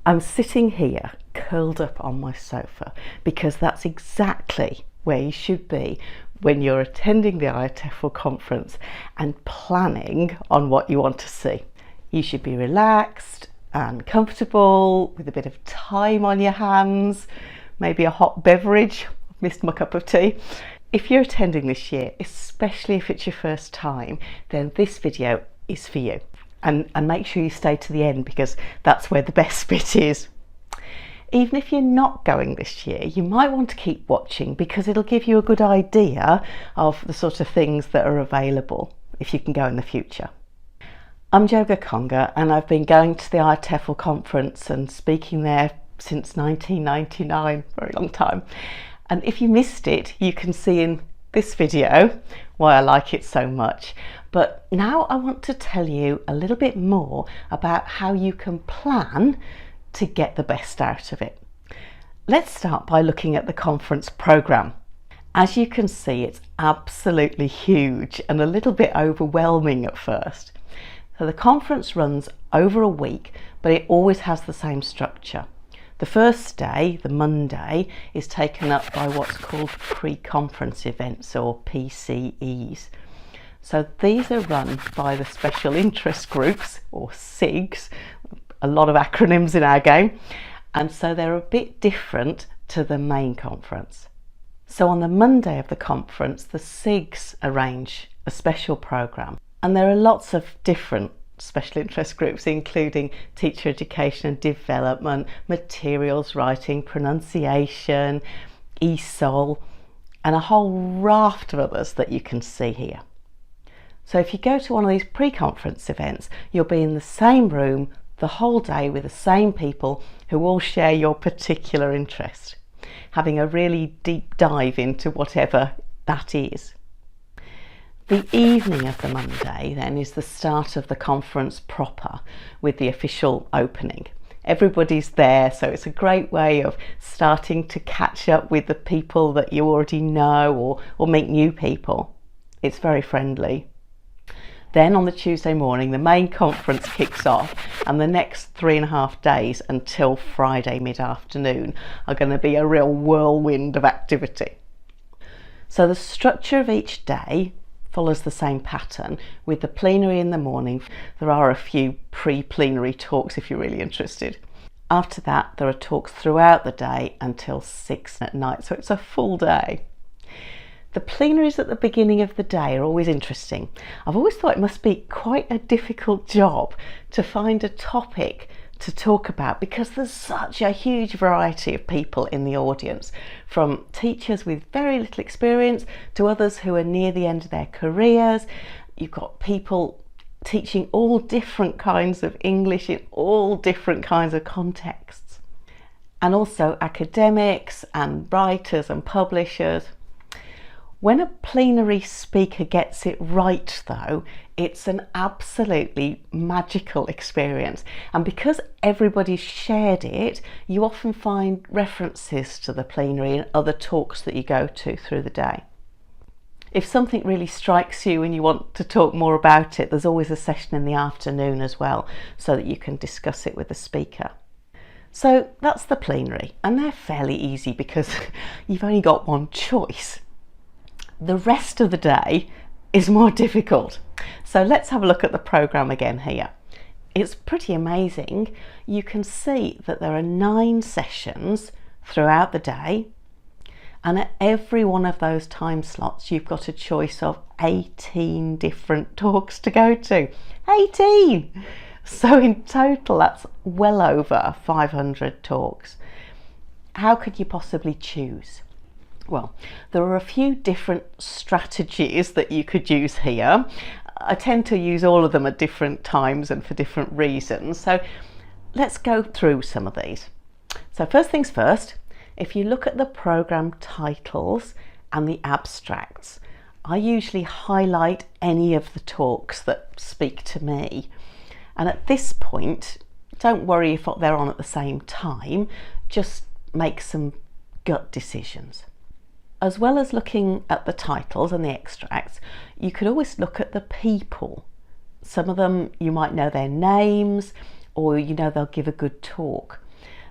I'm sitting here curled up on my sofa because that's exactly where you should be when you're attending the IATEFL conference and planning on what you want to see. You should be relaxed and comfortable with a bit of time on your hands, maybe a hot beverage. I've missed my cup of tea. If you're attending this year, especially if it's your first time, then this video is for you. And make sure you stay to the end because that's where the best bit is. Even if you're not going this year, you might want to keep watching because it'll give you a good idea of the sort of things that are available if you can go in the future. I'm Jo Gakonga and I've been going to the IATEFL conference and speaking there since 1999, very long time. And if you missed it, you can see in this video why I like it so much. But now I want to tell you a little bit more about how you can plan to get the best out of it. Let's start by looking at the conference programme. As you can see, it's absolutely huge and a little bit overwhelming at first. So the conference runs over a week, but it always has the same structure. The first day, the Monday, is taken up by what's called pre-conference events or PCEs. So these are run by the special interest groups or SIGs, a lot of acronyms in our game, and so they're a bit different to the main conference. So on the Monday of the conference, the SIGs arrange a special programme, and there are lots of different special interest groups, including teacher education and development, materials writing, pronunciation, ESOL, and a whole raft of others that you can see here. So if you go to one of these pre-conference events, you'll be in the same room the whole day with the same people who all share your particular interest, having a really deep dive into whatever that is. The evening of the Monday then is the start of the conference proper with the official opening. Everybody's there, so it's a great way of starting to catch up with the people that you already know or meet new people. It's very friendly. Then on the Tuesday morning, the main conference kicks off, and the next 3.5 days until Friday mid-afternoon are going to be a real whirlwind of activity. So the structure of each day follows the same pattern with the plenary in the morning. There are a few pre-plenary talks if you're really interested. After that, there are talks throughout the day until 6 at night, so it's a full day. The plenaries at the beginning of the day are always interesting. I've always thought it must be quite a difficult job to find a topic to talk about because there's such a huge variety of people in the audience, from teachers with very little experience to others who are near the end of their careers. You've got people teaching all different kinds of English in all different kinds of contexts, and also academics and writers and publishers. When a plenary speaker gets it right though, it's an absolutely magical experience. And because everybody's shared it, you often find references to the plenary and other talks that you go to through the day. If something really strikes you and you want to talk more about it, there's always a session in the afternoon as well, so that you can discuss it with the speaker. So that's the plenary, and they're fairly easy because you've only got one choice. The rest of the day is more difficult. So let's have a look at the programme again here. It's pretty amazing. You can see that there are 9 sessions throughout the day, and at every one of those time slots you've got a choice of 18 different talks to go to. 18! So in total that's well over 500 talks. How could you possibly choose? Well, there are a few different strategies that you could use here. I tend to use all of them at different times and for different reasons. So let's go through some of these. So first things first, if you look at the programme titles and the abstracts, I usually highlight any of the talks that speak to me. And at this point, don't worry if they're on at the same time, just make some gut decisions. As well as looking at the titles and the extracts, you could always look at the people. Some of them you might know their names, or you know they'll give a good talk.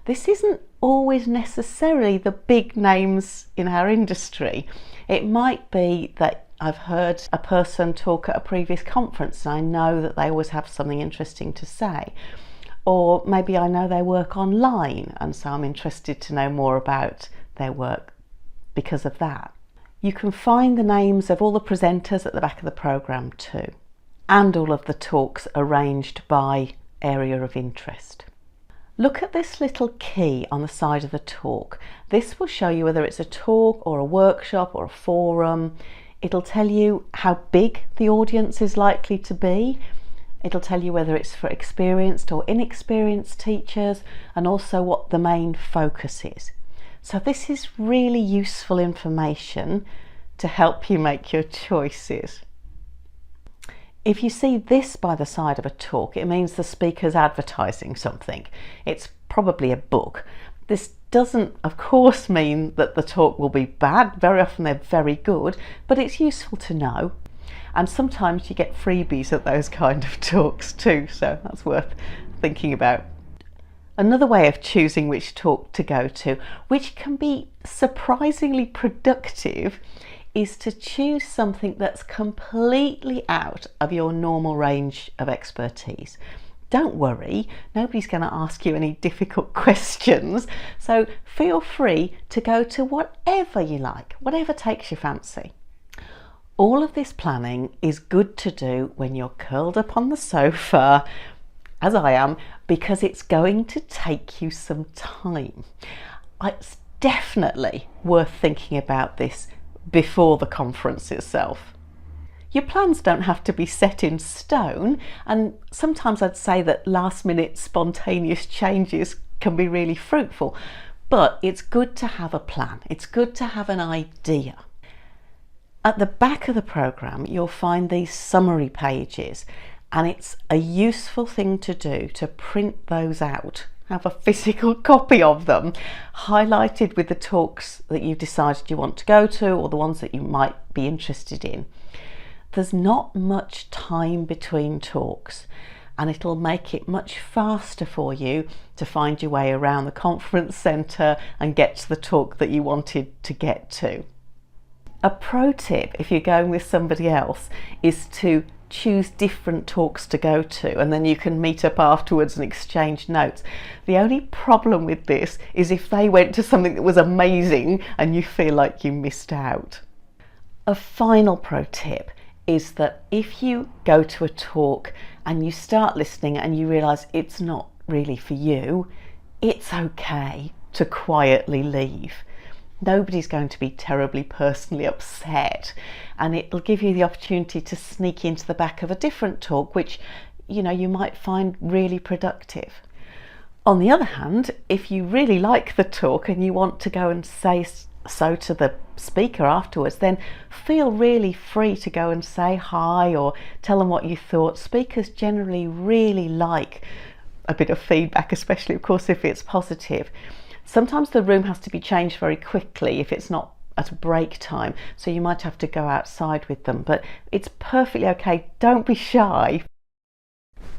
this isn't always necessarily the big names in our industry. It might be that I've heard a person talk at a previous conference and I know that they always have something interesting to say. Or maybe I know they work online and so I'm interested to know more about their work because of that. You can find the names of all the presenters at the back of the programme too, and all of the talks arranged by area of interest. Look at this little key on the side of the talk. This will show you whether it's a talk or a workshop or a forum. It'll tell you how big the audience is likely to be. It'll tell you whether it's for experienced or inexperienced teachers, and also what the main focus is. So this is really useful information to help you make your choices. If you see this by the side of a talk, it means the speaker's advertising something. It's probably a book. This doesn't, of course, mean that the talk will be bad. Very often they're very good, but it's useful to know. And sometimes you get freebies at those kind of talks too, so that's worth thinking about. Another way of choosing which talk to go to, which can be surprisingly productive, is to choose something that's completely out of your normal range of expertise. Don't worry, nobody's going to ask you any difficult questions, so feel free to go to whatever you like, whatever takes your fancy. All of this planning is good to do when you're curled up on the sofa, as I am, because it's going to take you some time. It's definitely worth thinking about this before the conference itself. Your plans don't have to be set in stone, and sometimes I'd say that last minute spontaneous changes can be really fruitful, but it's good to have a plan. It's good to have an idea. At the back of the programme you'll find these summary pages, and it's a useful thing to do to print those out, have a physical copy of them, highlighted with the talks that you've decided you want to go to or the ones that you might be interested in. There's not much time between talks, and it'll make it much faster for you to find your way around the conference centre and get to the talk that you wanted to get to. A pro tip, if you're going with somebody else, is to choose different talks to go to, and then you can meet up afterwards and exchange notes. The only problem with this is if they went to something that was amazing and you feel like you missed out. A final pro tip is that if you go to a talk and you start listening and you realise it's not really for you, it's okay to quietly leave. Nobody's going to be terribly personally upset, and it'll give you the opportunity to sneak into the back of a different talk which you might find really productive. On the other hand, if you really like the talk and you want to go and say so to the speaker afterwards, then feel really free to go and say hi or tell them what you thought. Speakers generally really like a bit of feedback, especially of course if it's positive. Sometimes the room has to be changed very quickly if it's not at a break time, so you might have to go outside with them, but it's perfectly okay. Don't be shy.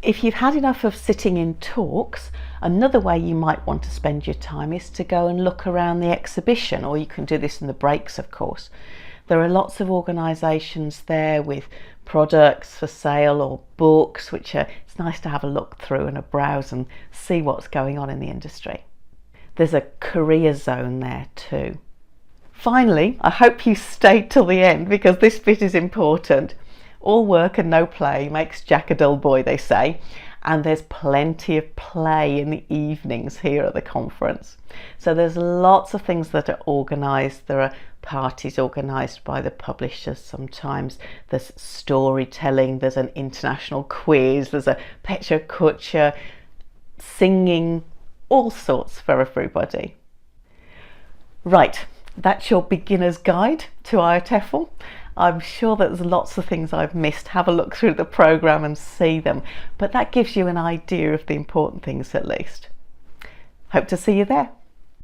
If you've had enough of sitting in talks, another way you might want to spend your time is to go and look around the exhibition, or you can do this in the breaks, of course. There are lots of organisations there with products for sale or books, it's nice to have a look through and a browse and see what's going on in the industry. There's a career zone there too. Finally, I hope you stayed till the end because this bit is important. All work and no play makes Jack a dull boy, they say, and there's plenty of play in the evenings here at the conference. So there's lots of things that are organised. There are parties organised by the publishers sometimes. There's storytelling, there's an international quiz, there's a Pecha Kucha, singing, all sorts for everybody. Right, that's your beginner's guide to IATEFL. I'm sure that there's lots of things I've missed. Have a look through the programme and see them, but that gives you an idea of the important things at least. Hope to see you there.